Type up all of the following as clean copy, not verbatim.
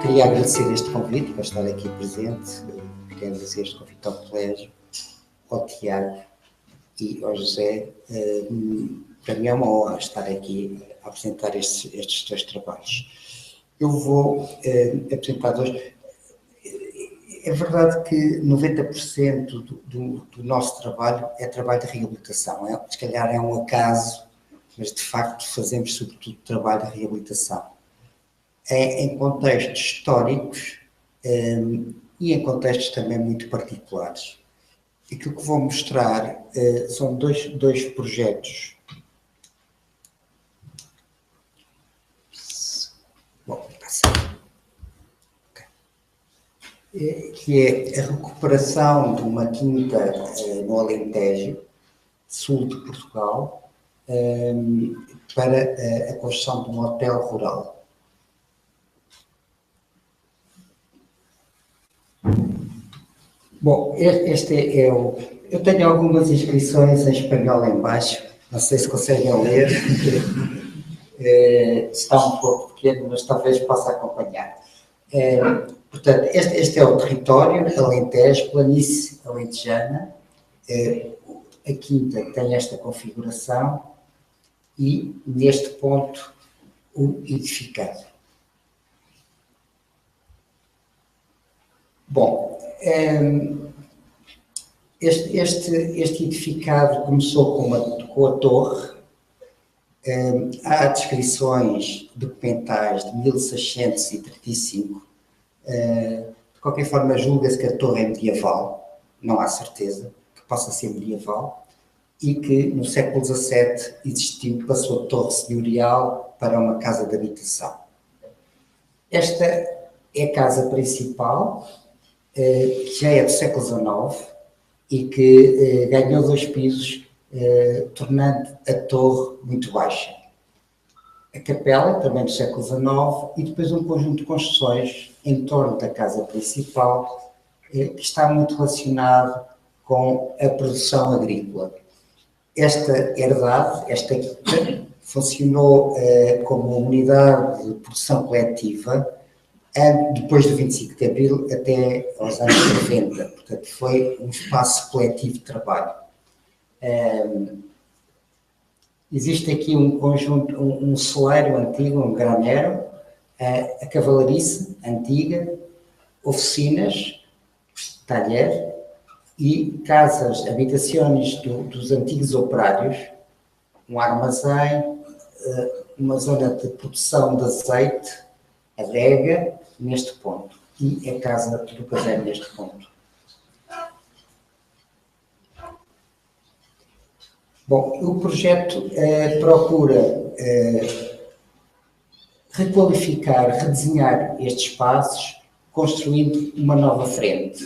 Queria agradecer este convite para estar aqui presente. Quero agradecer este convite ao colégio, ao Tiago e ao José. Para mim é uma honra estar aqui a apresentar estes dois trabalhos. Eu vou apresentar dois. É verdade que 90% do nosso trabalho é trabalho de reabilitação. Se calhar é um acaso, mas de facto fazemos sobretudo trabalho de reabilitação. Em contextos históricos e em contextos também muito particulares. Aquilo que vou mostrar são dois projetos. Bom, que é a recuperação de uma quinta no Alentejo, sul de Portugal, para a construção de um hotel rural. Bom, este é o... Eu tenho algumas inscrições em espanhol em baixo, não sei se conseguem ler, está um pouco pequeno, mas talvez possa acompanhar. Portanto, este é o território, Alentejo, planície alentejana. A quinta tem esta configuração e, neste ponto, o edificado. Bom, este edificado começou com a torre. Há descrições documentais de 1635. De qualquer forma, julga-se que a torre é medieval, não há certeza que possa ser medieval, e que no século XVII existiu, passou de torre senhorial para uma casa de habitação. Esta é a casa principal, que já é do século XIX e que ganhou 2 pisos, tornando a torre muito baixa. A capela, também do século XIX, e depois um conjunto de construções em torno da casa principal, que está muito relacionado com a produção agrícola. Esta herdade, esta funcionou como uma unidade de produção coletiva depois do 25 de Abril até aos anos 90. Portanto, foi um espaço coletivo de trabalho. Existe aqui um conjunto, um celeiro antigo, um granero, a cavalariça antiga, oficinas, talher e casas, habitações dos antigos operários, um armazém, uma zona de produção de azeite, adega, neste ponto, e a casa do caseiro neste ponto. Bom, o projeto procura requalificar, redesenhar estes espaços, construindo uma nova frente.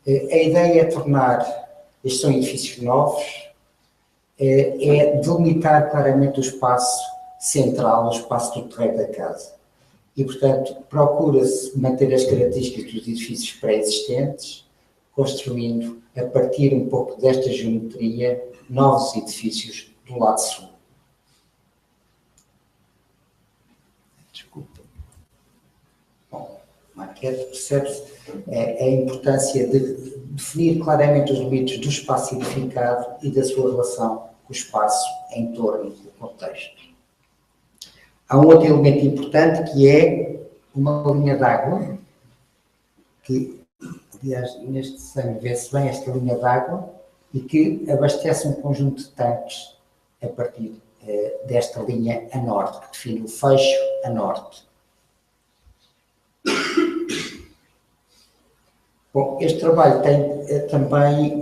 A ideia é tornar, estes são edifícios novos, é delimitar claramente o espaço central, o espaço do terreno da casa. E, portanto, procura-se manter as características dos edifícios pré-existentes, construindo, a partir um pouco desta geometria, novos edifícios do lado sul. Desculpa. Bom, maquete, percebe-se a importância de definir claramente os limites do espaço edificado e da sua relação com o espaço em torno do contexto. Há um outro elemento importante que é uma linha d'água, que, aliás, neste desenho vê-se bem esta linha d'água, e que abastece um conjunto de tanques a partir desta linha a norte, que define o fecho a norte. Bom, este trabalho tem também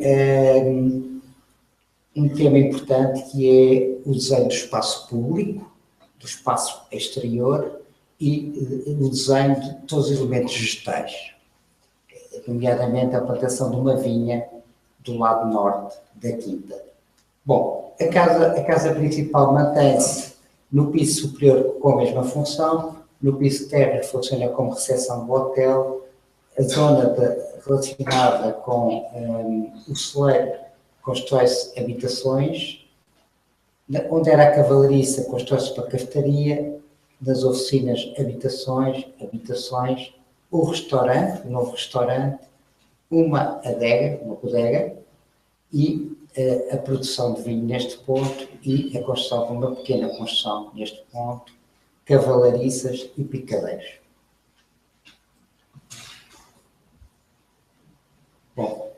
um tema importante, que é o desenho do espaço público, do espaço exterior e o desenho de todos os elementos vegetais, nomeadamente a plantação de uma vinha do lado norte da quinta. Bom, a casa principal mantém-se no piso superior com a mesma função, no piso térreo funciona como recepção do hotel, a zona relacionada com o celeiro constrói-se habitações, onde era a cavalariça constrói-se para cafetaria, nas oficinas habitações, a habitações, o restaurante, o novo restaurante, uma adega, uma bodega, e a produção de vinho neste ponto e a construção de uma pequena construção neste ponto, cavalariças e picadeiros. Bom,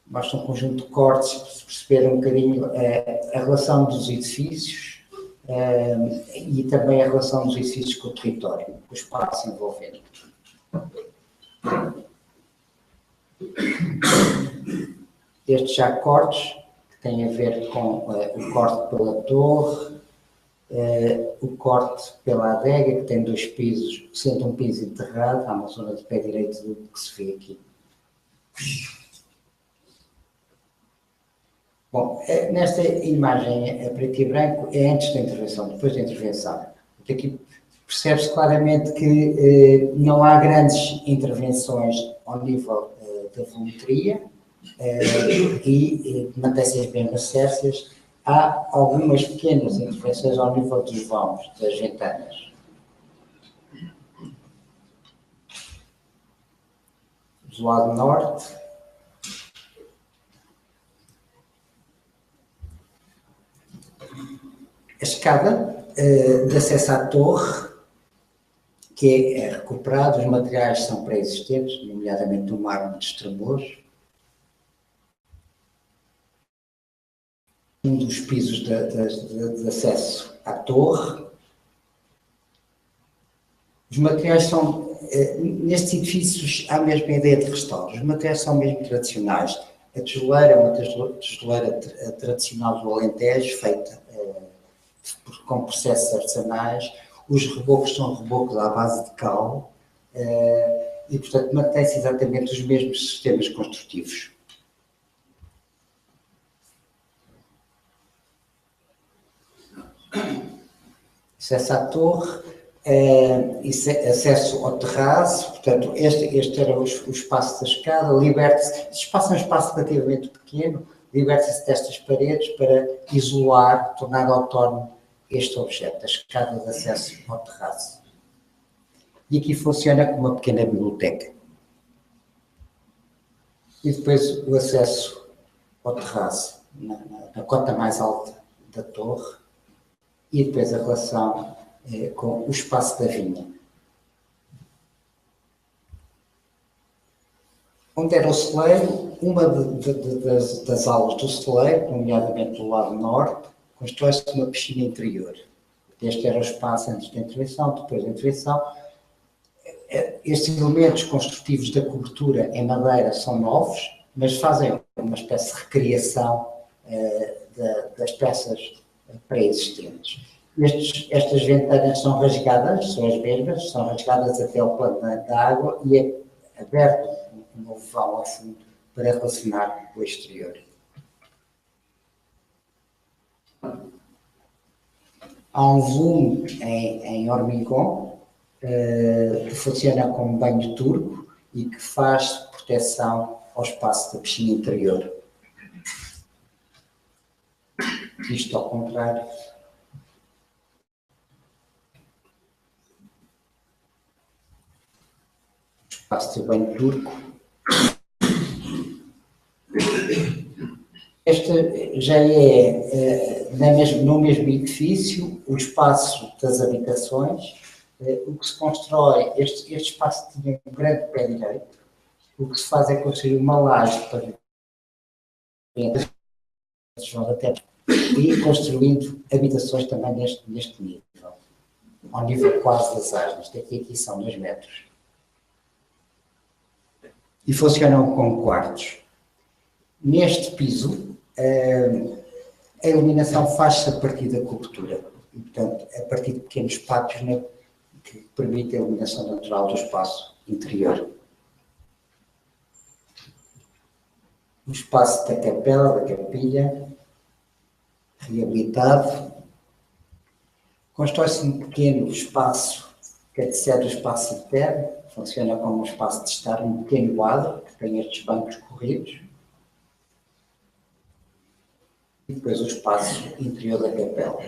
mostra um conjunto de cortes para se perceber um bocadinho a relação dos edifícios e também a relação dos edifícios com o território, com o espaço envolvente. Estes já cortes, que têm a ver com o corte pela torre, o corte pela adega, que tem 2 pisos, sendo um piso enterrado, há uma zona de pé direito do que se vê aqui. Bom, nesta imagem a preto e branco é antes da intervenção, depois da intervenção. Aqui percebe-se claramente que não há grandes intervenções ao nível da volumetria e mantém-se as mesmas cércias. Há algumas pequenas intervenções ao nível dos vãos, das ventanas. Do lado norte, a escada de acesso à torre, que é recuperada, os materiais são pré-existentes, nomeadamente o mármore de Estremoz. Um dos pisos de acesso à torre. Os materiais são, nestes edifícios há mesmo a ideia de restauro, os materiais são mesmo tradicionais. A tijoleira é uma tijoleira tradicional do Alentejo, feita com processos artesanais. Os rebocos são rebocos à base de cal e, portanto, mantém-se exatamente os mesmos sistemas construtivos. Acesso à torre, acesso ao terraço, portanto, este era o espaço da escada, liberta-se, este espaço é um espaço relativamente pequeno, liberta-se destas paredes para isolar, tornar autónomo este objeto, a escada de acesso ao terraço. E aqui funciona como uma pequena biblioteca. E depois o acesso ao terraço, na cota mais alta da torre, e depois a relação com o espaço da vinha. Onde era o celeiro, uma das aulas do celeiro, nomeadamente do lado norte, constrói-se uma piscina interior. Este era o espaço antes da intervenção, depois da intervenção. Estes elementos construtivos da cobertura em madeira são novos, mas fazem uma espécie de recriação das peças pré-existentes. Estas ventanas são rasgadas, são as mesmas, são rasgadas até ao plano da água e é aberto um novo vão ao fundo para relacionar com o exterior. Há um volume em hormigão que funciona como banho turco e que faz proteção ao espaço da piscina interior. Isto ao contrário. Espaço de banho turco. Este já é, no mesmo edifício, o espaço das habitações. O que se constrói, este espaço tinha um grande pé direito. O que se faz é construir uma laje para e construindo habitações também neste nível, ao nível quase das asas. Aqui são 2 metros. E funcionam como quartos. Neste piso, a iluminação faz-se a partir da cobertura, e, portanto, a partir de pequenos pátios que permitem a iluminação natural do espaço interior. O espaço da capela, da capilha, reabilitado. Constrói-se um pequeno espaço que antecede o espaço interno, funciona como um espaço de estar, um pequeno quadro, que tem estes bancos corridos. E depois o espaço interior da capela.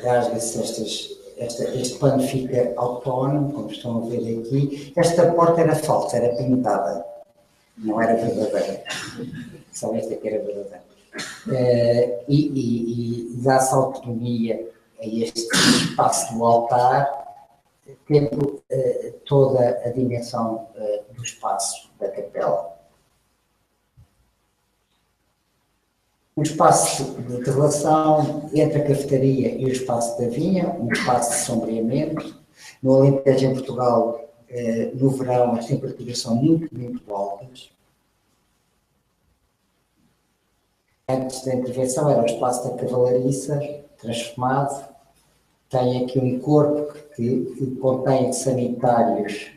rasga-se este pano fica autónomo, como estão a ver aqui. Esta porta era falsa, era pintada, não era verdadeira. Só esta que era verdadeira. E dá-se autonomia a este espaço do altar, tendo toda a dimensão do espaço da capela. Um espaço de relação entre a cafetaria e o espaço da vinha, um espaço de sombreamento. No Alentejo, em Portugal, no verão, as temperaturas são muito, muito altas. Antes da intervenção era o espaço da cavalariça, transformado. Tem aqui um corpo que contém sanitários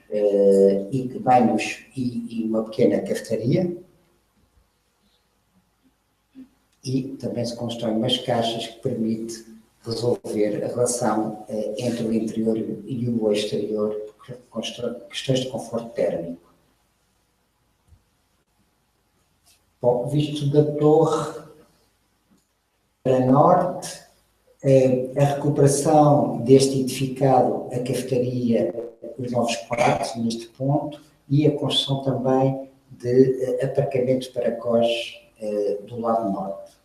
e banhos e uma pequena cafetaria. E também se constroem umas caixas que permite resolver a relação entre o interior e o exterior, com questões de conforto térmico. Bom, visto da torre para norte, a recuperação deste edificado, a cafetaria, os novos quartos neste ponto, e a construção também de aparcamentos para coches do lado norte.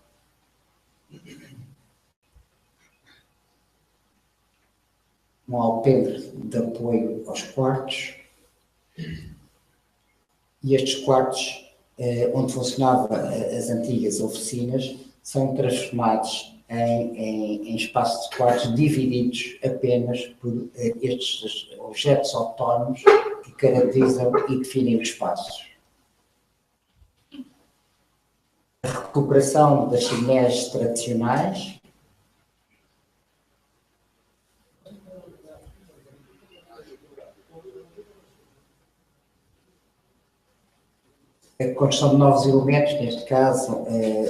Um alpendre de apoio aos quartos, e estes quartos, onde funcionavam as antigas oficinas, são transformados em espaços de quartos divididos apenas por estes objetos autónomos que caracterizam e definem os espaços. A recuperação das chimeneias tradicionais, a construção de novos elementos, neste caso,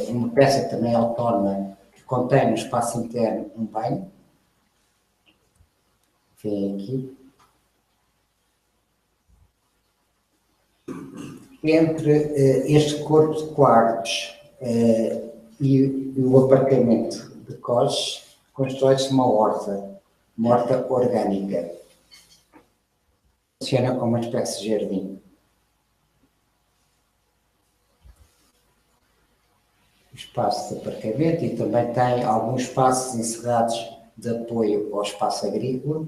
uma peça também autónoma que contém no espaço interno um banho. Vem aqui. Entre este corpo de quartos e o apartamento de coches, constrói-se uma horta orgânica. Funciona como uma espécie de jardim. Espaço de aparcamento e também tem alguns espaços encerrados de apoio ao espaço agrícola.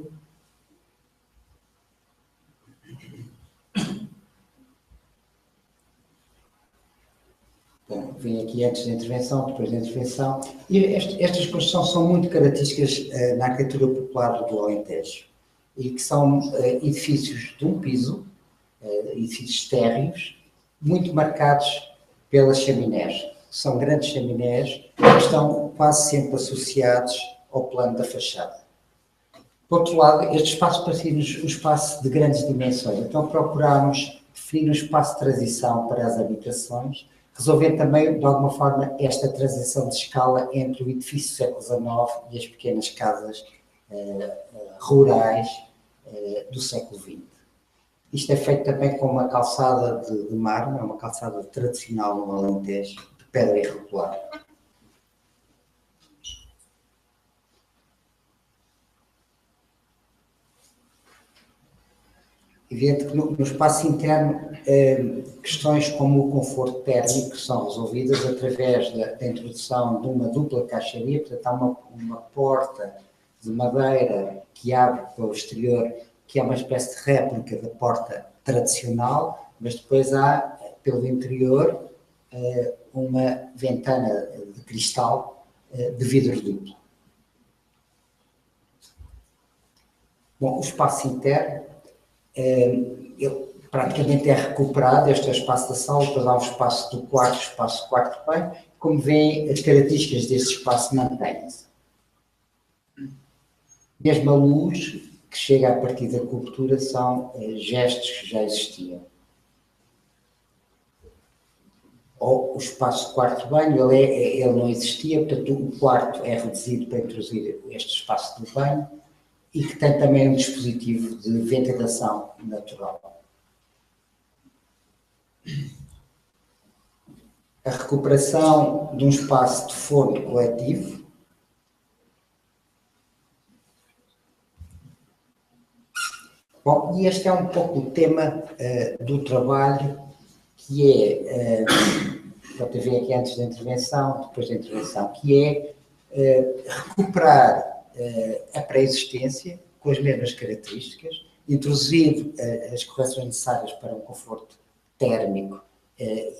Bom, vim aqui antes da intervenção, depois da intervenção. E estas construções são muito características na arquitetura popular do Alentejo, e que são edifícios de um piso, edifícios térreos, muito marcados pelas chaminés. São grandes chaminés que estão quase sempre associados ao plano da fachada. Por outro lado, este espaço parece-nos um espaço de grandes dimensões, então procurámos definir um espaço de transição para as habitações, resolver também, de alguma forma, esta transição de escala entre o edifício do século XIX e as pequenas casas rurais do século XX. Isto é feito também com uma calçada de mármore, uma calçada tradicional no Alentejo, de pedra irregular. Evidente que no espaço interno, questões como o conforto térmico são resolvidas através da introdução de uma dupla caixaria, portanto há uma porta de madeira que abre para o exterior, que é uma espécie de réplica da porta tradicional, mas depois há, pelo interior, uma ventana de cristal de vidro duplo. Bom, o espaço interno, ele praticamente é recuperado, este é o espaço da sala, depois há o espaço do quarto, o espaço do quarto bem. Como veem, as características deste espaço mantêm-se. Mesmo a luz que chega a partir da cobertura são gestos que já existiam. Ou o espaço do quarto banho, ele não existia, portanto o quarto é reduzido para introduzir este espaço do banho, e que tem também um dispositivo de ventilação natural. A recuperação de um espaço de forno coletivo, Bom, e este é um pouco o tema do trabalho, que é, pode ver aqui antes da intervenção, depois da intervenção, que é recuperar a pré-existência com as mesmas características, introduzir as correções necessárias para um conforto térmico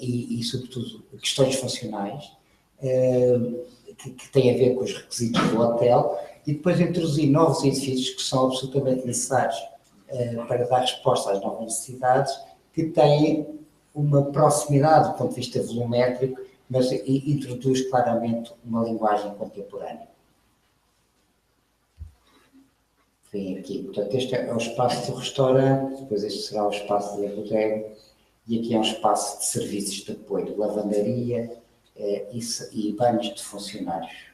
e, sobretudo, questões funcionais, que têm a ver com os requisitos do hotel, e depois introduzir novos edifícios que são absolutamente necessários para dar resposta às novas necessidades, que têm uma proximidade do ponto de vista volumétrico, mas introduz claramente uma linguagem contemporânea. Vem aqui, portanto, este é o espaço do restaurante, depois este será o espaço da bodega, e aqui é um espaço de serviços de apoio, lavandaria e banhos de funcionários.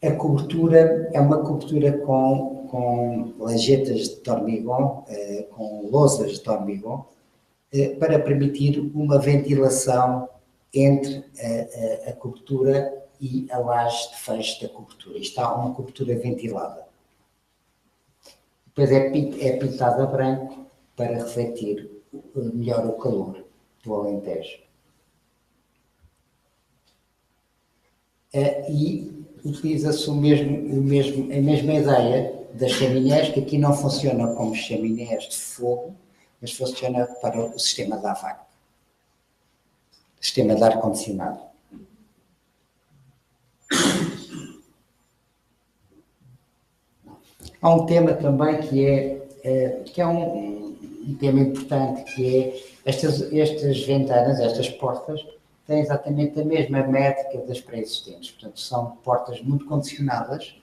A cobertura é uma cobertura com lajetas de hormigão, com lousas de hormigão, para permitir uma ventilação entre a cobertura e a laje de fecho da cobertura. Isto há uma cobertura ventilada. Depois é pintada a branco para refletir melhor o calor do Alentejo. E utiliza-se a mesma ideia das chaminés, que aqui não funciona como chaminés de fogo, mas funciona para o sistema da AVAC, sistema de ar-condicionado. Há um tema também que é um tema importante, que é estas ventanas, estas portas, têm exatamente a mesma métrica das pré-existentes. Portanto, são portas muito condicionadas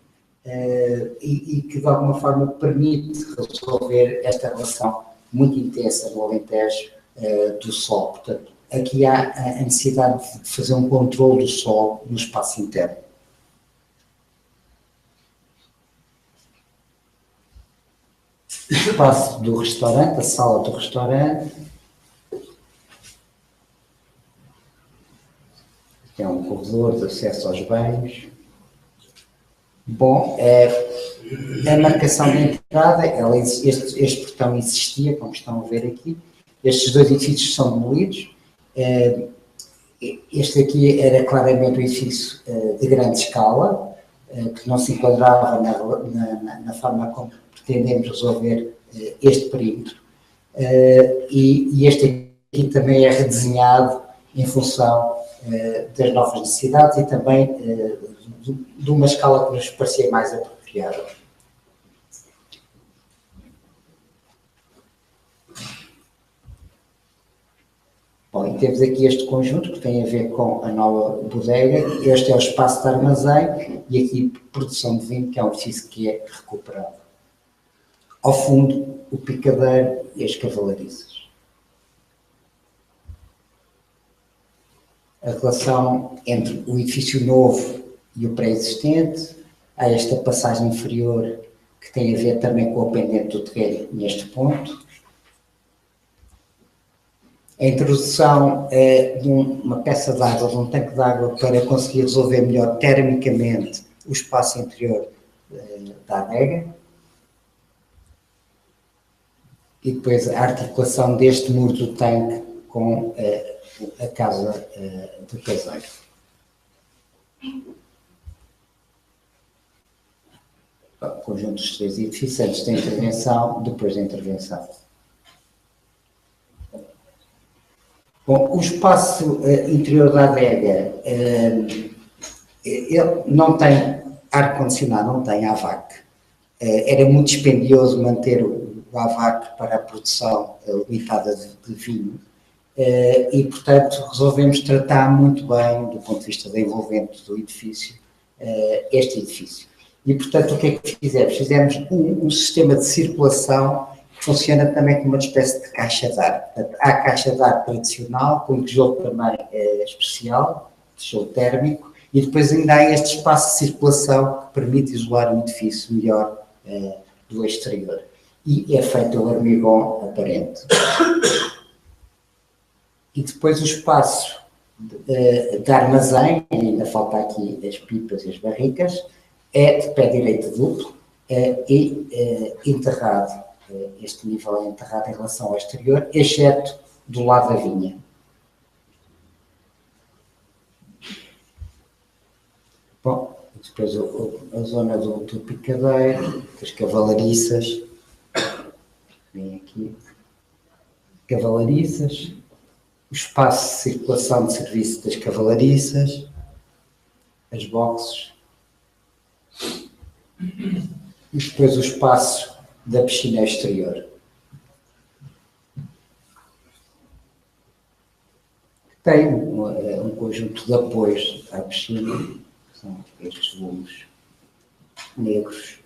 e que, de alguma forma, permite resolver esta relação muito intensa no Alentejo do sol. Portanto, aqui há a necessidade de fazer um controle do sol no espaço interno. O espaço do restaurante, a sala do restaurante. É um corredor de acesso aos banhos. Bom, a marcação de entrada, este portão existia, como estão a ver aqui. Estes dois edifícios são demolidos. Este aqui era claramente um edifício de grande escala, que não se enquadrava na forma como pretendemos resolver este perímetro. E este aqui também é redesenhado em função das novas necessidades e também de uma escala que nos parecia mais apropriada. Bom, e temos aqui este conjunto que tem a ver com a nova bodega. Este é o espaço de armazém e aqui produção de vinho, que é um edifício que é recuperado. Ao fundo, o picadeiro e as cavalariças. A relação entre o edifício novo e o pré-existente, há esta passagem inferior que tem a ver também com o pendente do terreno neste ponto. A introdução de uma peça de água, de um tanque de água, para conseguir resolver melhor termicamente o espaço interior da adega. E depois a articulação deste muro do tanque com a casa do caseiro. Conjunto dos três edifícios, antes da intervenção, depois da intervenção. Bom, o espaço interior da adega ele não tem ar-condicionado, não tem AVAC. Era muito dispendioso manter o AVAC para a produção limitada de vinho. E, portanto, resolvemos tratar muito bem, do ponto de vista da envolvente do edifício, este edifício. E, portanto, o que é que fizemos? Fizemos um sistema de circulação que funciona também como uma espécie de caixa de ar. Portanto, há a caixa de ar tradicional, com um tijolo também especial, tijolo térmico, e depois ainda há este espaço de circulação que permite isolar o edifício melhor do exterior. E é feito o hormigão aparente. E depois o espaço de armazém, ainda falta aqui as pipas e as barricas, é de pé direito duplo e enterrado este nível é enterrado em relação ao exterior, exceto do lado da vinha. Bom, depois a zona do picadeiro, das cavalariças, vem aqui, cavalariças, o espaço de circulação de serviço das cavalariças, as boxes, e depois o espaço da piscina exterior. Tem um conjunto de apoios à piscina, que são estes volumes negros.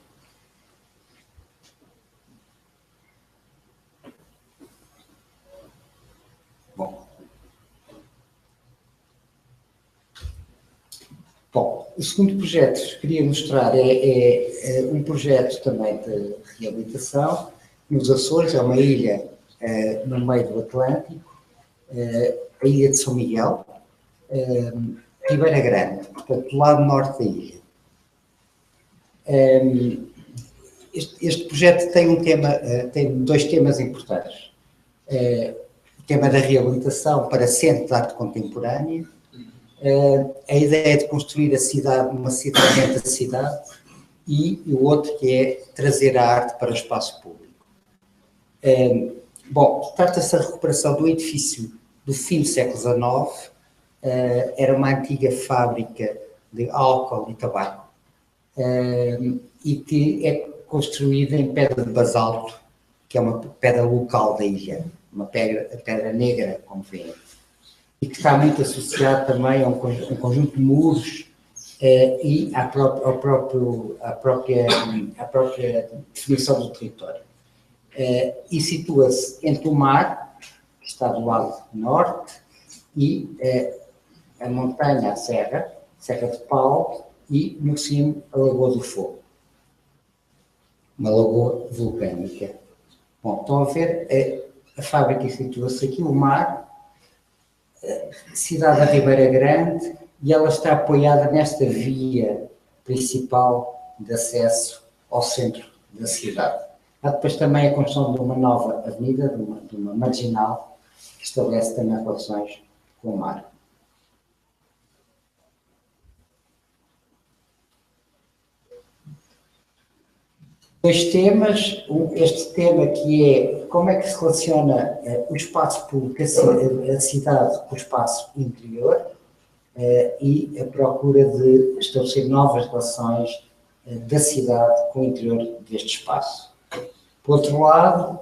Bom, o segundo projeto que queria mostrar é um projeto também de reabilitação nos Açores, é uma ilha no meio do Atlântico, a ilha de São Miguel, Ribeira Grande, portanto, do lado norte da ilha. Este projeto tem tem dois temas importantes. O tema da reabilitação para centro de arte contemporânea, a ideia de construir a cidade, uma cidade dentro da cidade, e o outro que é trazer a arte para o espaço público. Bom, trata-se da recuperação do edifício do fim do século XIX, era uma antiga fábrica de álcool e tabaco, e que é construída em pedra de basalto, que é uma pedra local da ilha, uma pedra negra, como veem, e que está muito associado também a um conjunto de muros e à própria definição do território. E situa-se entre o mar, que está do lado norte, e a montanha, a Serra de Pau, e no cimo a Lagoa do Fogo, uma lagoa vulcânica. Bom, estão a ver, a fábrica situa-se aqui, o mar, cidade da Ribeira Grande, e ela está apoiada nesta via principal de acesso ao centro da cidade. Há depois também a construção de uma nova avenida, de uma marginal, que estabelece também relações com o mar. Dois temas, este tema que é como é que se relaciona o espaço público, a cidade com o espaço interior, e a procura de estabelecer novas relações da cidade com o interior deste espaço. Por outro lado,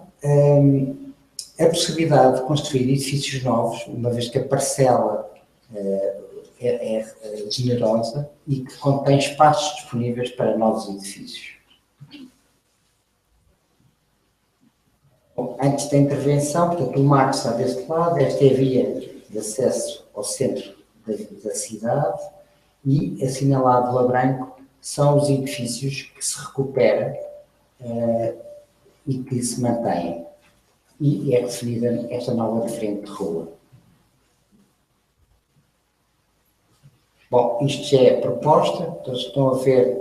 a possibilidade de construir edifícios novos, uma vez que a parcela é generosa e que contém espaços disponíveis para novos edifícios. Bom, antes da intervenção, portanto, o mar está deste lado, esta é a via de acesso ao centro da cidade, e assinalado a branco são os edifícios que se recuperam e que se mantêm. E é definida esta nova diferente de rua. Bom, isto já é a proposta, então estão a ver,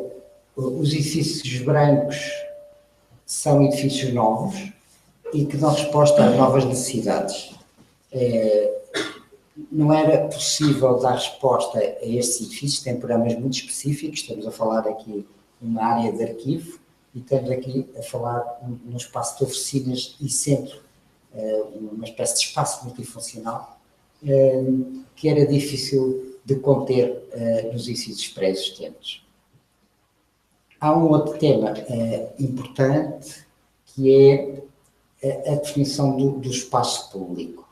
os edifícios brancos são edifícios novos e que dão resposta às novas necessidades. Não era possível dar resposta a estes edifícios, têm programas muito específicos, estamos a falar aqui uma área de arquivo e estamos aqui a falar num espaço de oficinas e centro, uma espécie de espaço multifuncional, que era difícil de conter nos edifícios pré-existentes. Há um outro tema importante, que é a definição do espaço público.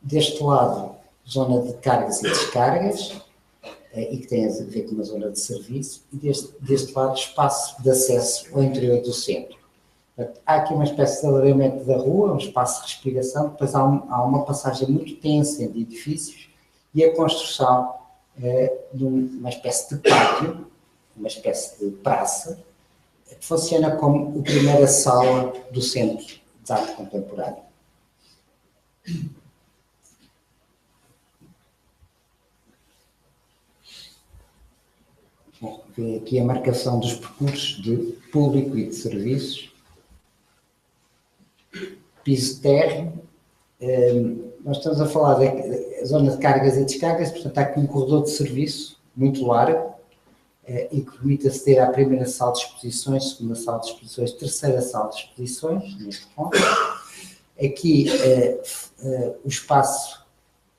Deste lado, zona de cargas e descargas, e que tem a ver com uma zona de serviço, e deste lado, espaço de acesso ao interior do centro. Há aqui uma espécie de alargamento da rua, um espaço de respiração, depois há uma passagem muito tensa de edifícios e a construção de uma espécie de pátio, uma espécie de praça, que funciona como a primeira sala do Centro de Arte Contemporânea. Bom, vê aqui a marcação dos percursos de público e de serviços. piso térreo. Nós estamos a falar da zona de cargas e descargas, portanto há aqui um corredor de serviço muito largo e que permite aceder à primeira sala de exposições, segunda sala de exposições, terceira sala de exposições, neste ponto. Aqui o espaço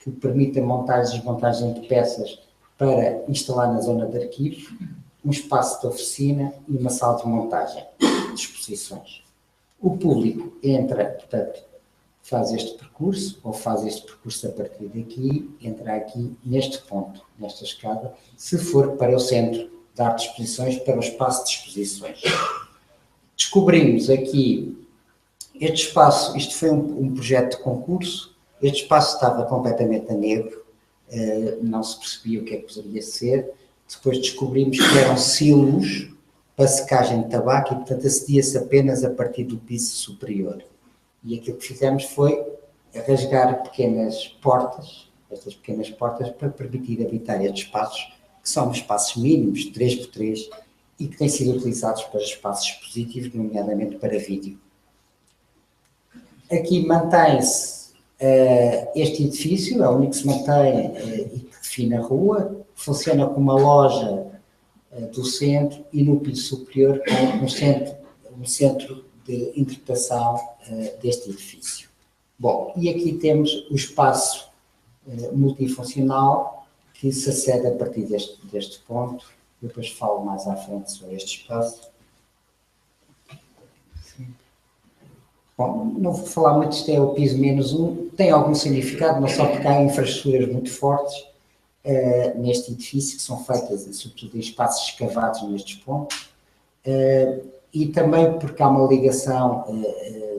que permite a montagem e desmontagem de peças para instalar na zona de arquivo, um espaço de oficina e uma sala de montagem de exposições. O público entra, portanto, faz este percurso, ou faz este percurso a partir daqui, entra aqui neste ponto, nesta escada, se for para o centro de arte de exposições, para o espaço de exposições. Descobrimos aqui este espaço, isto foi um projeto de concurso, este espaço estava completamente a negro, não se percebia o que é que poderia ser, depois descobrimos que eram silos para secagem de tabaco e, portanto, acedia-se apenas a partir do piso superior. E aquilo que fizemos foi rasgar pequenas portas, estas pequenas portas, para permitir habitar estes espaços, que são espaços mínimos, 3x3, e que têm sido utilizados para espaços expositivos, nomeadamente para vídeo. Aqui mantém-se este edifício, é o único que se mantém e que define a rua, funciona como uma loja do centro e no piso superior com um centro de interpretação deste edifício. Bom, e aqui temos o espaço multifuncional que se acede a partir deste ponto. Depois falo mais à frente sobre este espaço. Bom, não vou falar muito, isto é o piso -1, tem algum significado, não só porque há infraestruturas muito fortes neste edifício, que são feitas sobretudo em espaços escavados nestes pontos, e também porque há uma ligação,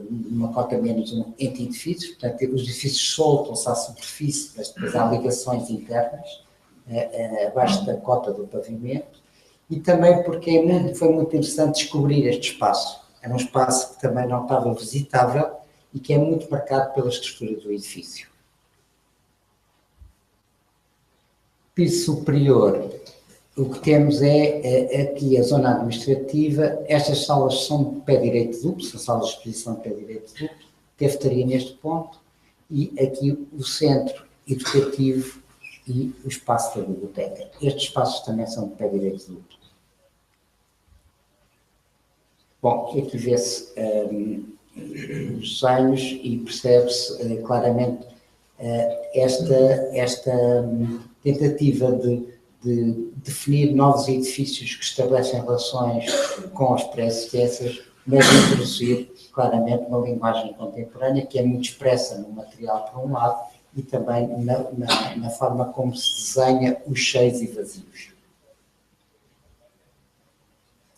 uma cota -1 entre edifícios, portanto os edifícios soltam-se à superfície, mas depois há ligações internas abaixo da cota do pavimento, e também porque foi muito interessante descobrir este espaço. Era um espaço que também não estava visitável e que é muito marcado pela estrutura do edifício. Piso superior, o que temos é aqui a zona administrativa. Estas salas são de pé direito duplo, são salas de exposição de pé direito duplo, cafetaria neste ponto, e aqui o centro educativo e o espaço da biblioteca. Estes espaços também são de pé direito duplo. Bom, aqui vê-se os desenhos e percebe-se claramente esta tentativa de definir novos edifícios que estabelecem relações com as pré-existências, mas introduzir claramente uma linguagem contemporânea que é muito expressa no material, por um lado, e também na forma como se desenha os cheios e vazios.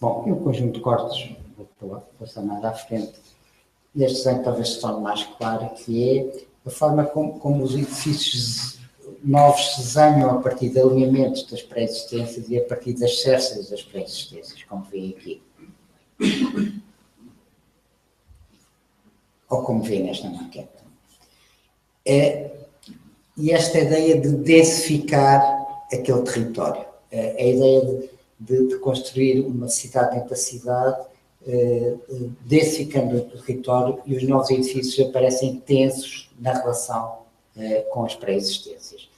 Bom, e um conjunto de cortes, vou passar mais à frente, neste desenho talvez se torne mais claro, que é a forma como os edifícios novos se desenham a partir de alinhamentos das pré-existências e a partir das cércias das pré-existências, como veem aqui. Ou como veem nesta maquete. E esta ideia de densificar aquele território, a ideia de construir uma cidade dentro da cidade, densificando o território, e os novos edifícios aparecem tensos na relação com as pré-existências.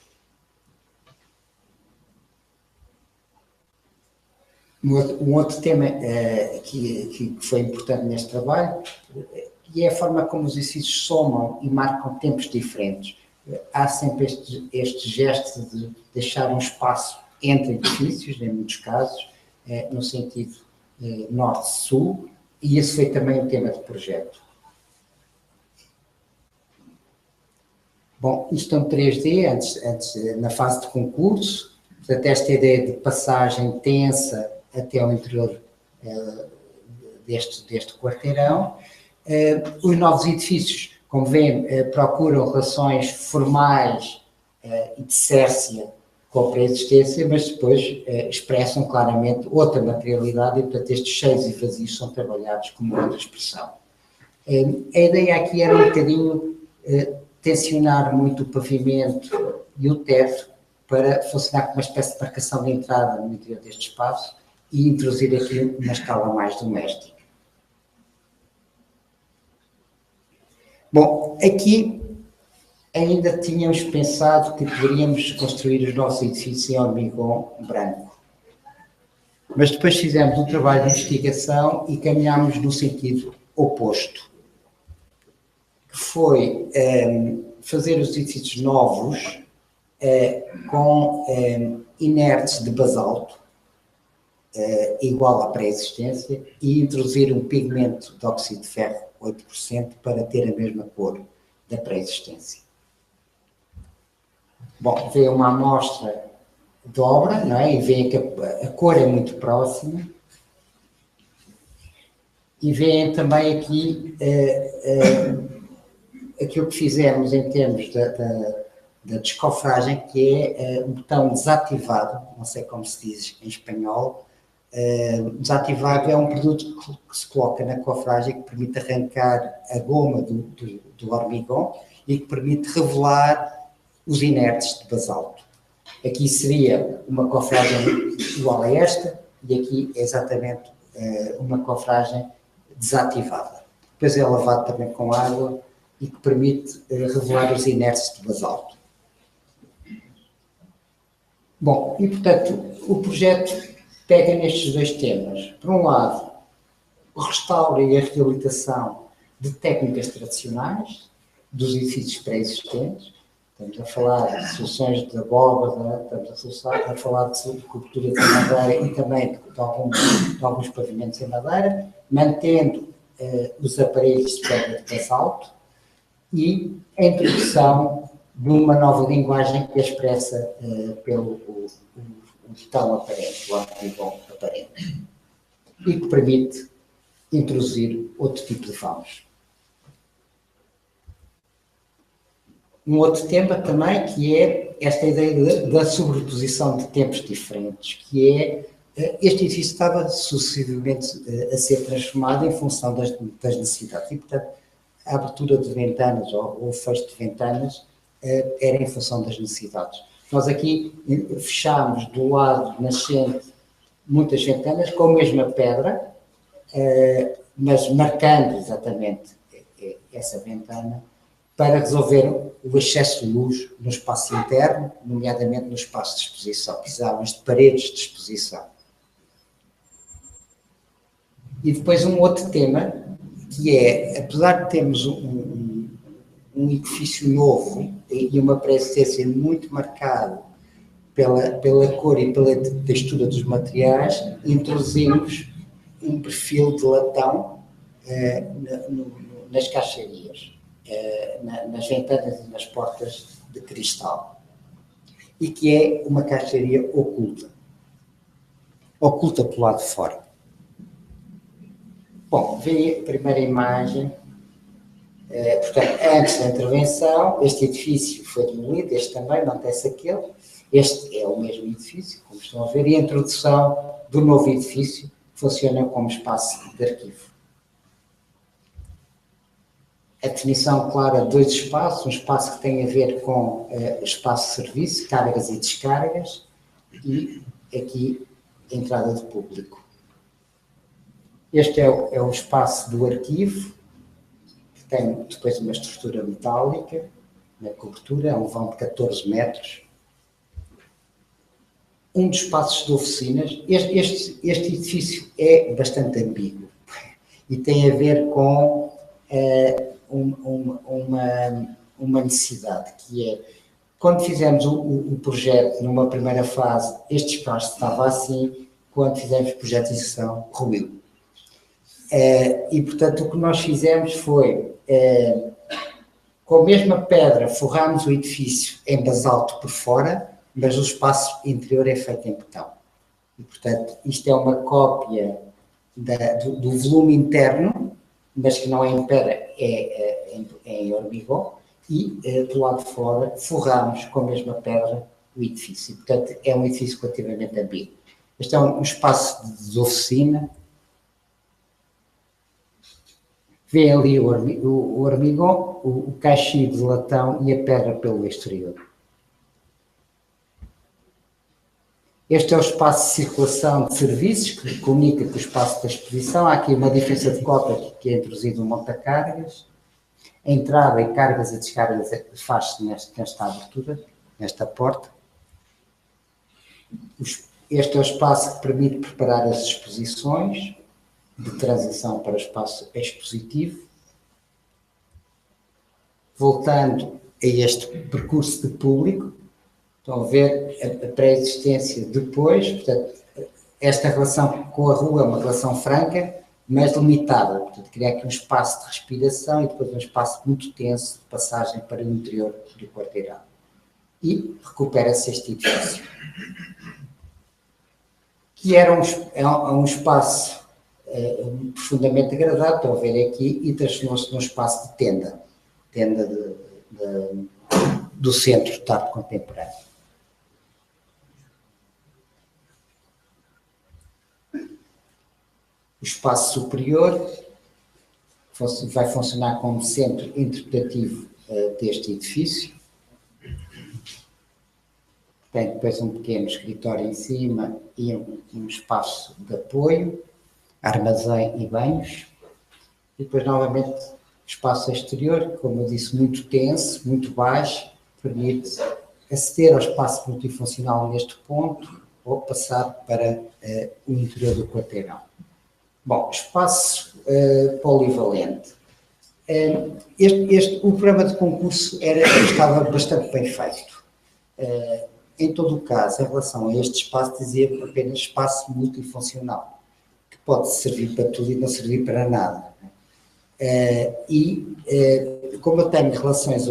Um outro tema que foi importante neste trabalho é a forma como os edifícios somam e marcam tempos diferentes. Há sempre este gesto de deixar um espaço entre edifícios, em muitos casos, no sentido norte-sul, e esse foi também o tema do projeto. Bom, isto é um 3D, antes na fase de concurso, portanto, esta ideia de passagem tensa até ao interior deste quarteirão. Os novos edifícios, como veem, procuram relações formais e de cércia com a pré-existência, mas depois expressam claramente outra materialidade e, portanto, estes cheios e vazios são trabalhados como outra expressão. A ideia aqui era um bocadinho tensionar muito o pavimento e o teto para funcionar como uma espécie de marcação de entrada no interior deste espaço e introduzir aqui uma escala mais doméstica. Bom, aqui ainda tínhamos pensado que poderíamos construir os nossos edifícios em hormigão branco. Mas depois fizemos um trabalho de investigação e caminhámos no sentido oposto, que foi fazer os edifícios novos com inertes de basalto, igual à pré-existência, e introduzir um pigmento de óxido de ferro 8% para ter a mesma cor da pré-existência. Bom, vê uma amostra de obra, não é? E vê que a cor é muito próxima. E veem também aqui aquilo que fizemos em termos da descofragem, que é um botão desativado, não sei como se diz em espanhol. Desativado é um produto que se coloca na cofragem que permite arrancar a goma do hormigão e que permite revelar os inertes de basalto. Aqui seria uma cofragem igual a esta e aqui é exatamente uma cofragem desativada. Depois é lavado também com água e que permite revelar os inertes de basalto. Bom, e portanto o projeto pega nestes dois temas. Por um lado, o restauro e a reabilitação de técnicas tradicionais dos edifícios pré-existentes. Estamos a falar de soluções de abóbada, estamos a falar de cobertura de madeira e também de alguns pavimentos em madeira, mantendo os aparelhos de pedra de basalto e a introdução de uma nova linguagem que é expressa pelo botão aparente, o hormigão aparente, e que permite introduzir outro tipo de vãos. Um outro tema também que é esta ideia da sobreposição de tempos diferentes, que é este edifício estava sucessivamente a ser transformado em função das necessidades e, portanto, a abertura de ventanas ou o fecho de ventanas era em função das necessidades. Nós aqui fechámos do lado nascente muitas ventanas com a mesma pedra, mas marcando exatamente essa ventana, para resolver o excesso de luz no espaço interno, nomeadamente no espaço de exposição. Precisávamos de paredes de exposição. E depois um outro tema, que é, apesar de termos um edifício novo e uma pré-existência muito marcada pela cor e pela textura dos materiais, introduzimos um perfil de latão nas caixarias. Nas ventanas e nas portas de cristal, e que é uma caixaria oculta pelo lado de fora. Bom, vê a primeira imagem. Portanto, antes da intervenção, este edifício foi demolido, este também, mantém-se aquele. Este é o mesmo edifício, como estão a ver, e a introdução do novo edifício funciona como espaço de arquivo. A definição clara de dois espaços, um espaço que tem a ver com espaço de serviço, cargas e descargas, e aqui a entrada de público. Este é o espaço do arquivo, que tem depois uma estrutura metálica na cobertura, é um vão de 14 metros. Um dos espaços de oficinas, este edifício é bastante ambíguo e tem a ver com uma necessidade, que é, quando fizemos o projeto numa primeira fase, este espaço estava assim, quando fizemos o projeto de execução, ruiu. E, portanto, o que nós fizemos foi, com a mesma pedra, forramos o edifício em basalto por fora, mas o espaço interior é feito em betão. E, portanto, isto é uma cópia do volume interno, mas que não é em pedra, é em hormigão, e do lado de fora forramos com a mesma pedra o edifício. Portanto, é um edifício relativamente ambíguo. Este é um espaço de oficina. Vê ali o hormigão, o caixilho de latão e a pedra pelo exterior. Este é o espaço de circulação de serviços, que comunica com o espaço da exposição. Há aqui uma diferença de cota, que é introduzido um monta-cargas. A entrada e cargas e descargas faz-se nesta abertura, nesta porta. Este é o espaço que permite preparar as exposições de transição para o espaço expositivo. Voltando a este percurso de público, estão a ver a pré-existência depois, portanto, esta relação com a rua é uma relação franca, mas limitada, portanto, cria aqui um espaço de respiração e depois um espaço muito tenso de passagem para o interior do quarteirão. E recupera-se este edifício, que era um espaço profundamente agradável, estão a ver aqui, e transformou-se num espaço de tenda do Centro de Arte Contemporâneo. O espaço superior vai funcionar como centro interpretativo deste edifício. Tem depois um pequeno escritório em cima e um espaço de apoio, armazém e banhos. E depois, novamente, espaço exterior, como eu disse, muito tenso, muito baixo, permite aceder ao espaço multifuncional neste ponto ou passar para o interior do quarteirão. Bom, espaço polivalente. O programa de concurso estava bastante bem feito. Em todo o caso, em relação a este espaço, dizia apenas espaço multifuncional, que pode servir para tudo e não servir para nada. Como eu tenho relações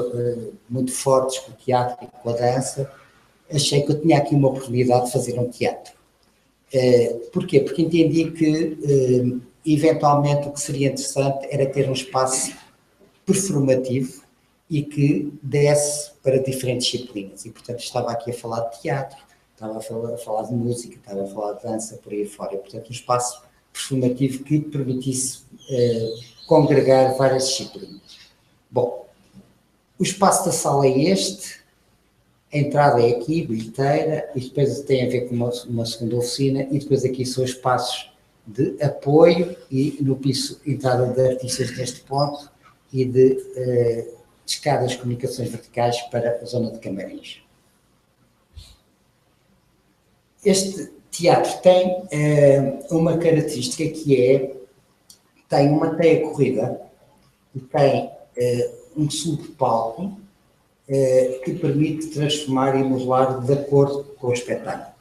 muito fortes com o teatro e com a dança, achei que eu tinha aqui uma oportunidade de fazer um teatro. Porquê? Porque entendi que, eventualmente, o que seria interessante era ter um espaço performativo e que desse para diferentes disciplinas. E, portanto, estava aqui a falar de teatro, estava a falar de música, estava a falar de dança, por aí fora. E, portanto, um espaço performativo que permitisse congregar várias disciplinas. Bom, o espaço da sala é este. A entrada é aqui, bilheteira, e depois tem a ver com uma segunda oficina, e depois aqui são espaços de apoio e no piso entrada de artistas neste ponto e de escadas de comunicações verticais para a zona de camarins. Este teatro tem uma característica que tem uma teia corrida e tem um subpalco que permite transformar e modular de acordo com o espetáculo.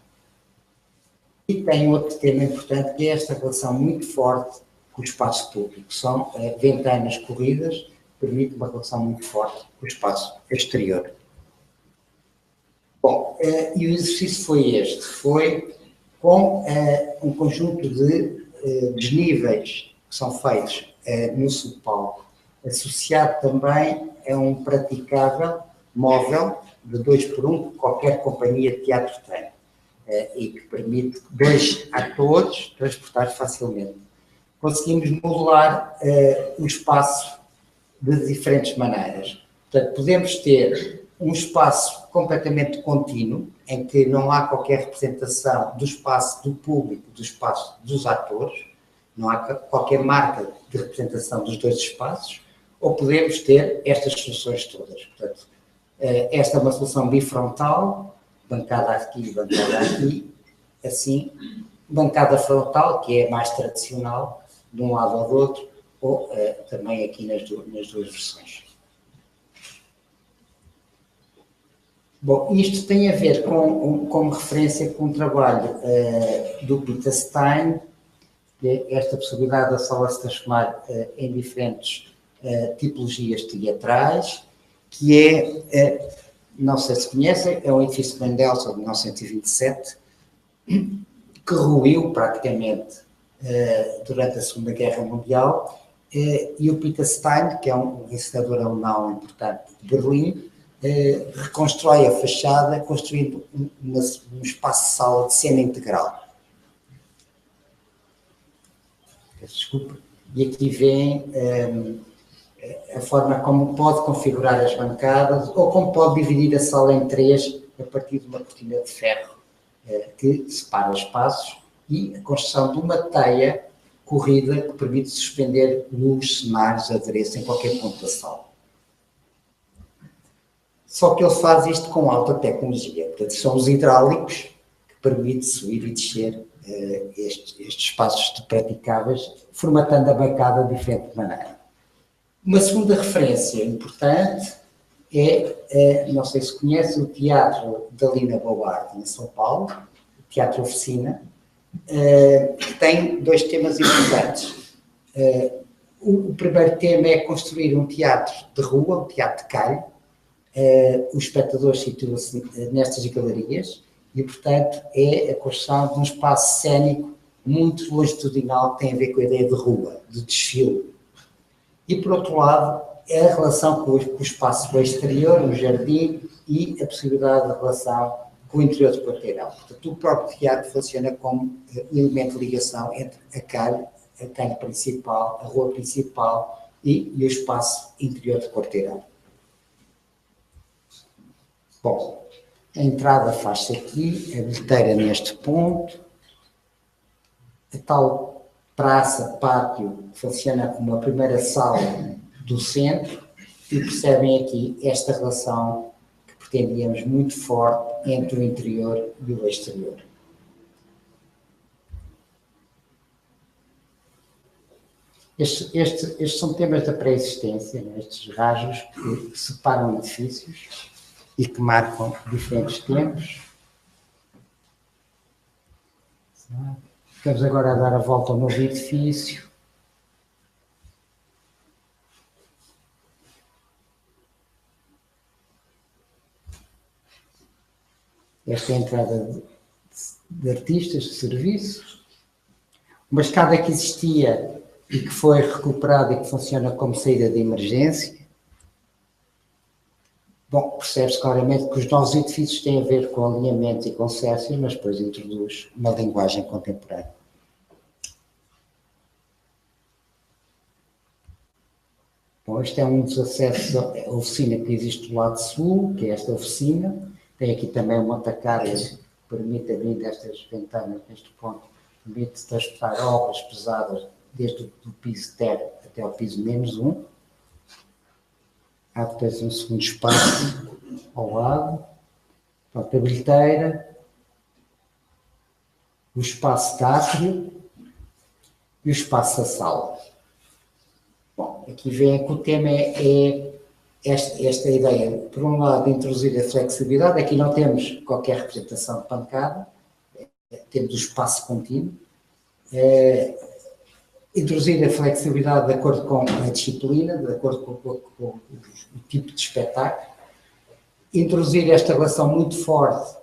E tem outro tema importante, que é esta relação muito forte com o espaço público. São ventanas corridas, permite uma relação muito forte com o espaço exterior. Bom, e o exercício foi com um conjunto de desníveis que são feitos no subpalco, associado também a um praticável móvel de 2x1 que qualquer companhia de teatro tem e que permite 2 atores transportar facilmente. Conseguimos modular o espaço de diferentes maneiras. Portanto, podemos ter um espaço completamente contínuo, em que não há qualquer representação do espaço do público, do espaço dos atores, não há qualquer marca de representação dos dois espaços, ou podemos ter estas soluções todas. Portanto, esta é uma solução bifrontal, bancada aqui e bancada aqui, assim, bancada frontal, que é mais tradicional, de um lado ou do outro, ou também aqui nas duas versões. Bom, isto tem a ver como referência com um trabalho do Peter Stein, que é esta possibilidade da sala se transformar em diferentes tipologias teatrais, que não sei se conhecem, é um edifício de Mendelssohn de 1927, que ruiu praticamente durante a Segunda Guerra Mundial, e o Peter Stein, que é um encenador alemão importante de Berlim, reconstrói a fachada, construindo um espaço de sala de cena integral. Desculpa. E aqui vem a forma como pode configurar as bancadas ou como pode dividir a sala em 3 a partir de uma cortina de ferro que separa os espaços, e a construção de uma teia corrida que permite suspender luz, cenários, adereços em qualquer ponto da sala. Só que ele faz isto com alta tecnologia. Portanto, são os hidráulicos que permitem subir e descer estes espaços praticáveis, formatando a bancada de diferente maneira. Uma segunda referência importante não sei se conhece, o Teatro da Lina Bobardi, em São Paulo, o Teatro Oficina, que tem dois temas importantes. O primeiro tema é construir um teatro de rua, um teatro de calhe. O espectador situa-se nestas galerias e, portanto, é a construção de um espaço cênico muito longitudinal que tem a ver com a ideia de rua, de desfile. E, por outro lado, é a relação com o espaço exterior, o jardim, e a possibilidade de relação com o interior do quarteirão. Portanto, o próprio teatro funciona como um elemento de ligação entre a calhe principal, a rua principal e o espaço interior do quarteirão. Bom, a entrada faz-se aqui, a bilheteira neste ponto, a tal praça, pátio, funciona como a primeira sala do centro, e percebem aqui esta relação que pretendíamos muito forte entre o interior e o exterior. Estes são temas da pré-existência, né? Estes rasgos que separam edifícios e que marcam diferentes tempos. Estamos agora a dar a volta ao novo edifício. Esta é a entrada de artistas, de serviços. Uma escada que existia e que foi recuperada e que funciona como saída de emergência. Bom, percebe-se claramente que os novos edifícios têm a ver com alinhamentos e concessos, mas depois introduz uma linguagem contemporânea. Bom, este é um dos acessos à oficina que existe do lado sul, que é esta oficina. Tem aqui também uma montacarga que permite abrir destas ventanas, neste ponto, permite transportar obras pesadas desde o piso terra até ao piso -1. Há depois um segundo espaço ao lado. Pronto, a bilheteira, o espaço de átrio e o espaço da sala. Bom, aqui vem que o tema é esta ideia, por um lado, de introduzir a flexibilidade. Aqui não temos qualquer representação de pancada, temos o espaço contínuo. Introduzir a flexibilidade de acordo com a disciplina, de acordo com o tipo de espetáculo. Introduzir esta relação muito forte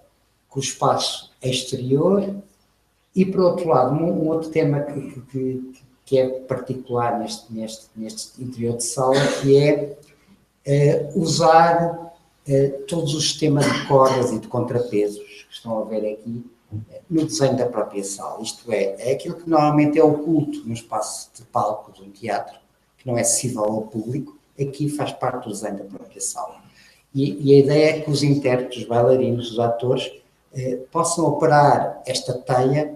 com o espaço exterior. E, por outro lado, um outro tema que é particular neste interior de sala, que é usar todos os sistemas de cordas e de contrapesos que estão a ver aqui no desenho da própria sala. Isto é aquilo que normalmente é oculto no espaço de palco de um teatro, que não é acessível ao público, aqui faz parte do desenho da própria sala. E a ideia é que os intérpretes, os bailarinos, os atores, possam operar esta teia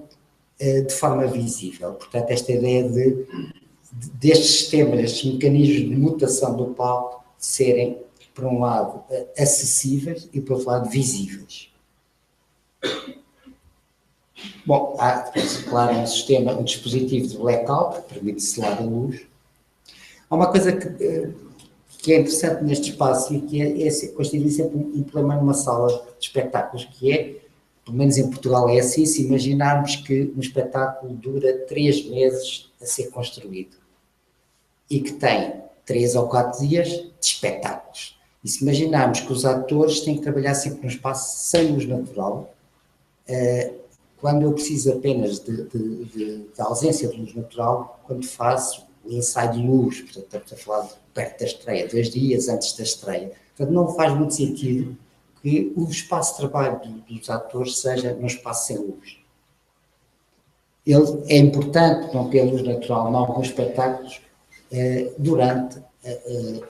de forma visível. Portanto, esta ideia destes sistemas, estes mecanismos de mutação do palco, serem, por um lado, acessíveis e, por outro lado, visíveis. Bom, há, claro, um dispositivo de blackout que permite selar a luz. Há uma coisa que é interessante neste espaço e que constitui sempre um problema numa sala de espetáculos, que é, pelo menos em Portugal é assim, se imaginarmos que um espetáculo dura 3 meses a ser construído e que tem 3 ou 4 dias de espetáculos. E se imaginarmos que os atores têm que trabalhar sempre num espaço sem luz natural, quando eu preciso apenas de ausência de luz natural, quando faço o ensaio de luz, portanto, estamos a falar de perto da estreia, 2 dias antes da estreia. Portanto, não faz muito sentido que o espaço de trabalho dos atores seja num espaço sem luz. Ele é importante não ter luz natural em alguns espetáculos durante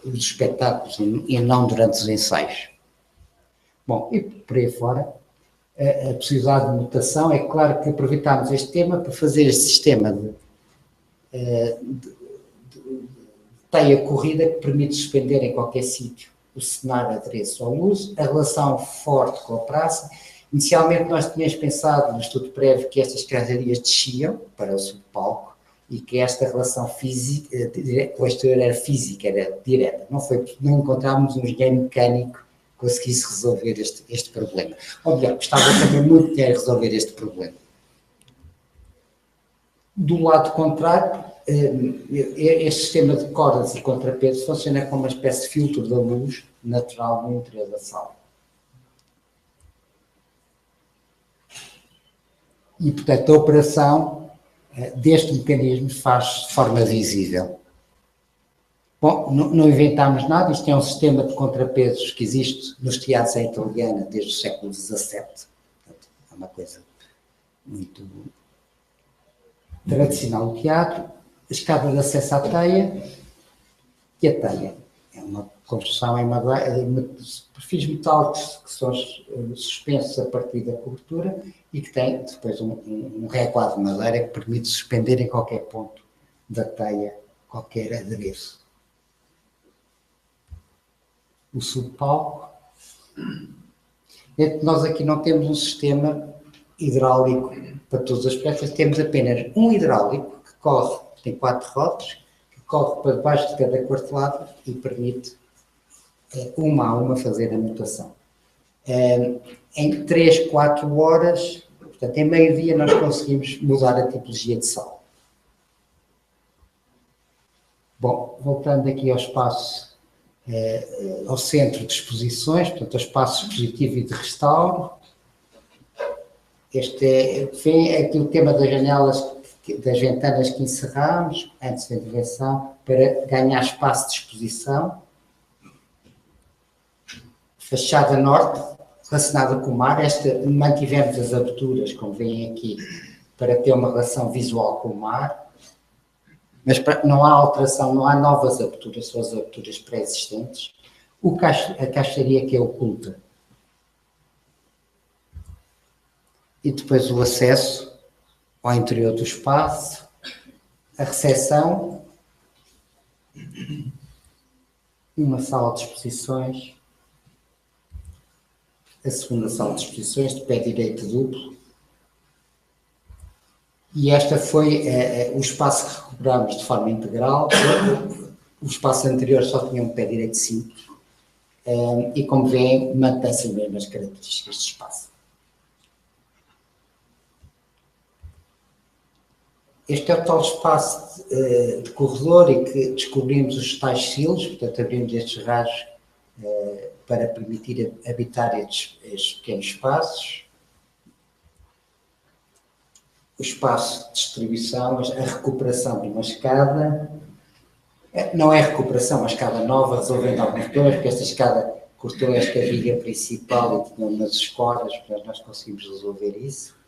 os espetáculos e não durante os ensaios. Bom, e por aí fora, a possibilidade de mutação, é claro que aproveitámos este tema para fazer este sistema teia corrida que permite suspender em qualquer sítio o cenário, adereço ou luz, a relação forte com a praça. Inicialmente nós tínhamos pensado no estudo prévio que estas escadarias desciam para o subpalco e que esta relação física com o exterior era física, era direta. Não encontramos um engenheiro mecânico que conseguisse resolver este problema. Ou melhor, gostava também muito de resolver este problema. Do lado contrário, este sistema de cordas e contrapesos funciona como uma espécie de filtro da luz natural no interior da sala. E, portanto, a operação deste mecanismo faz de forma visível. Bom, não inventámos nada, isto é um sistema de contrapesos que existe nos teatros em italiana desde o século XVII. Portanto, é uma coisa muito tradicional do teatro. A escada de acesso à teia, e a teia é uma construção em madeira, perfis metálicos que são suspensos a partir da cobertura e que tem depois um recuado de madeira que permite suspender em qualquer ponto da teia qualquer adereço. O subpalco. Nós aqui não temos um sistema hidráulico para todas as peças, temos apenas um hidráulico que corre, tem 4 rodas, que corre para debaixo de cada quartelado e permite uma a uma fazer a mutação. Em 3, 4 horas, portanto, em meio-dia nós conseguimos mudar a tipologia de sala. Bom, voltando aqui ao espaço, ao centro de exposições, portanto, ao espaço expositivo e de restauro. Este é aqui o tema das janelas, das ventanas que encerramos antes da intervenção, para ganhar espaço de exposição. Fachada norte, relacionada com o mar. Mantivemos as aberturas, como veem aqui, para ter uma relação visual com o mar. Mas não há alteração, não há novas aberturas, são as aberturas pré-existentes. A caixaria que é oculta. E depois o acesso ao interior do espaço, a recepção, uma sala de exposições, a segunda sala de exposições, de pé direito duplo. E esta foi o espaço que recuperamos de forma integral. O espaço anterior só tinha um pé direito simples. E como veem, mantém-se as mesmas características de espaço. Este é o tal espaço de corredor em que descobrimos os tais silos, portanto abrimos estes raios para permitir habitar estes pequenos espaços. O espaço de distribuição, a recuperação de uma escada. Não é recuperação, uma escada nova, resolvendo alguns problemas, porque esta escada cortou esta viga principal e tinha umas escoras, portanto nós conseguimos resolver isso.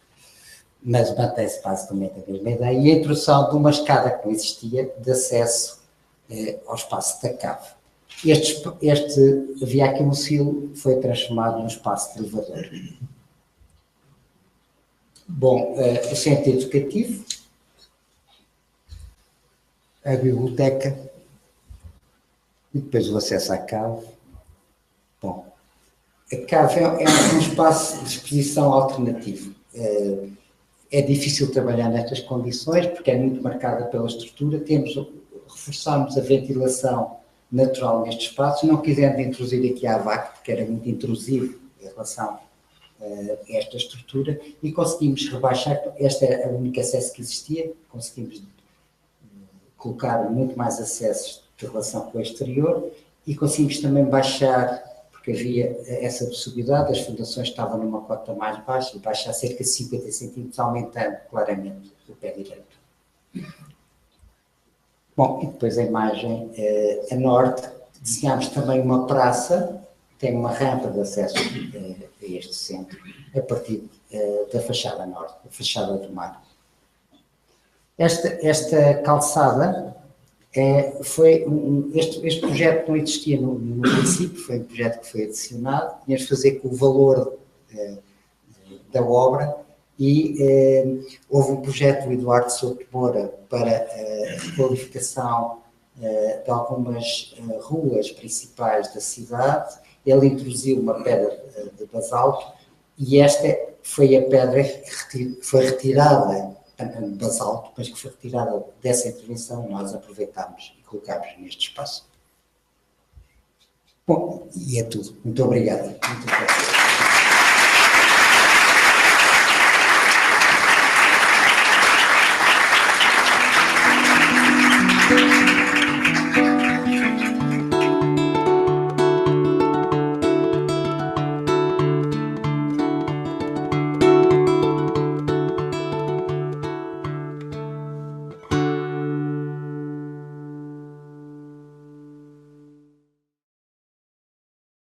Mas mantém-se basicamente a mesma ideia. E a introdução de uma escada que não existia, de acesso ao espaço da cave. Havia aqui um silo que foi transformado num espaço de elevador. Bom, o centro educativo, a biblioteca e depois o acesso à cave. Bom, a cave é um espaço de exposição alternativo. É difícil trabalhar nestas condições porque é muito marcada pela estrutura. Reforçamos a ventilação natural neste espaço. Não quisemos introduzir aqui a AVAC porque era muito intrusivo em relação a esta estrutura e conseguimos rebaixar. Este era o único acesso que existia. Conseguimos colocar muito mais acessos de relação com o exterior e conseguimos também baixar, porque havia essa possibilidade, as fundações estavam numa cota mais baixa, e baixar cerca de 50 centímetros, aumentando claramente o pé direito. Bom, e depois a imagem a norte, desenhámos também uma praça, tem uma rampa de acesso a este centro, a partir da fachada norte, a fachada do mar. Esta calçada este projeto não existia no princípio, foi um projeto que foi adicionado, tínhamos de fazer com o valor da obra e houve um projeto do Eduardo Souto Moura para a requalificação de algumas ruas principais da cidade. Ele introduziu uma pedra de basalto e esta foi a pedra que foi retirada, de basalto, mas que foi retirada dessa intervenção, nós aproveitámos e colocámos neste espaço. Bom, e é tudo. Muito obrigado. Muito obrigado.